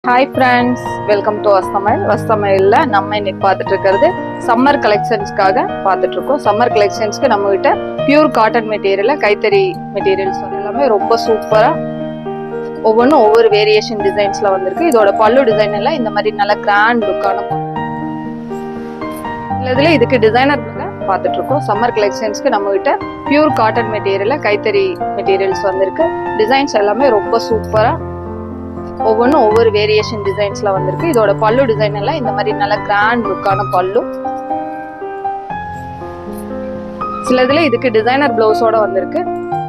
Hi friends, welcome to வஸ்தமையில் நம்ம இன்னைக்கு பார்த்துட்டு இருக்கிறது சம்மர் கலெக்ஷன்ஸ்க்காக பார்த்துட்டு இருக்கோம். சம்மர் கலெக்ஷன்ஸ்க்கு நம்ம கிட்ட பியூர் காட்டன் மெட்டீரியல், கைத்தறி மெட்டீரியல்ஸ் எல்லாமே ரொம்ப சூப்பரா ஒவ்வொன்றும் ஒவ்வொரு வேரியேஷன் டிசைன்ஸ்ல வந்திருக்கு. இதோட பல்லு டிசைன் எல்லாம் இந்த மாதிரி நல்ல கிராண்ட் லுக்கான இதுல இதுக்கு டிசைனர் பார்த்துட்டு இருக்கோம். சம்மர் கலெக்ஷன்ஸ்க்கு நம்ம கிட்ட பியூர் காட்டன் மெட்டீரியல், கைத்தறி மெட்டீரியல்ஸ் வந்திருக்கு. டிசைன்ஸ் எல்லாமே ரொம்ப சூப்பரா ஒவ்வொன்றும் ஒவ்வொரு வேரியேஷன் டிசைன்ஸ்ல வந்திருக்கு. இதோட பல்லு டிசைன் எல்லாம் இந்த மாதிரி நல்ல கிராண்ட் லுக்கான பல்லு. சிலதுல இதுக்கு டிசைனர் பிளவுஸோட வந்திருக்கு.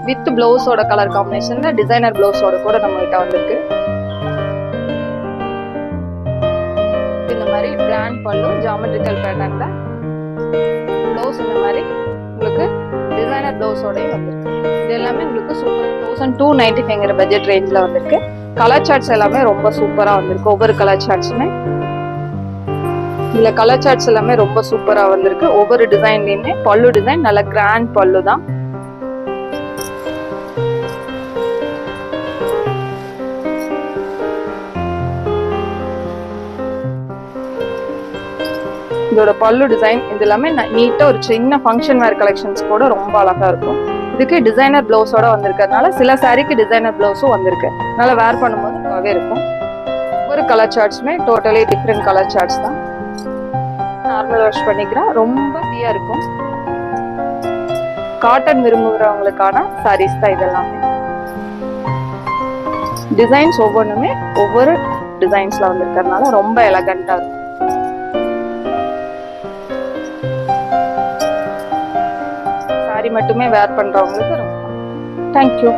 வித் பிளவுஸோட கலர் காம்பினேஷன்ல டிசைனர் பிளவுஸோட கூட நம்ம கிட்ட வந்திருக்கு. இந்த மாதிரி கிராண்ட் பல்லு, ஜாமெட்ரிக்கல் பேட்டர்ன்ல பிளவுஸ் இந்த மாதிரி உங்களுக்கு டிசைனர் பிளவுஸோடய வந்திருக்கு. இது எல்லாமே உங்களுக்கு சூப்பர் 1295 பட்ஜெட் ரேஞ்ச்ல வந்திருக்கு. கலர் சார்ட்ஸ் எல்லாமே ரொம்ப சூப்பரா வந்திருக்கு. ஒவ்வொரு கலர் சார்ட்ஸுமே இதுல கலர் சார்ட்ஸ் எல்லாமே ரொம்ப சூப்பரா வந்திருக்கு. ஒவ்வொரு டிசைன்லயுமே பல்லு டிசைன் நல்ல கிராண்ட் பல்லு தான். இதோட பல்லு டிசைன் இது எல்லாமே நீட்டா ஒரு சின்ன ஃபங்க்ஷன் வேர் கலெக்ஷன்ஸ் கூட ரொம்ப அழகா இருக்கும். இதுக்கு டிசைனர் பிளவுஸோட வந்திருக்கிறதுனால சில சாரிக்கு டிசைனர் பிளவுஸும் வந்திருக்கு. நல்லா வேர் பண்ணும்போது நல்லாவே இருக்கும். ஒரு கலர் சார்ட்ஸுமே டோட்டலி டிஃப்ரெண்ட் கலர் சார்ட்ஸ் தான். நார்மல் வாஷ் பண்ணிக்கிறேன், ரொம்ப ஃப்ரீயா இருக்கும். காட்டன் விரும்புகிறவங்களுக்கான சாரீஸ் தான் இதெல்லாமே. டிசைன்ஸ் ஒவ்வொன்றுமே ஒவ்வொரு டிசைன்ஸ்ல வந்திருக்கிறதுனால ரொம்ப எலகண்டா இருக்கும். சாரி மட்டுமே வேர் பண்றவங்களுக்கு ரொம்ப தேங்க்யூ.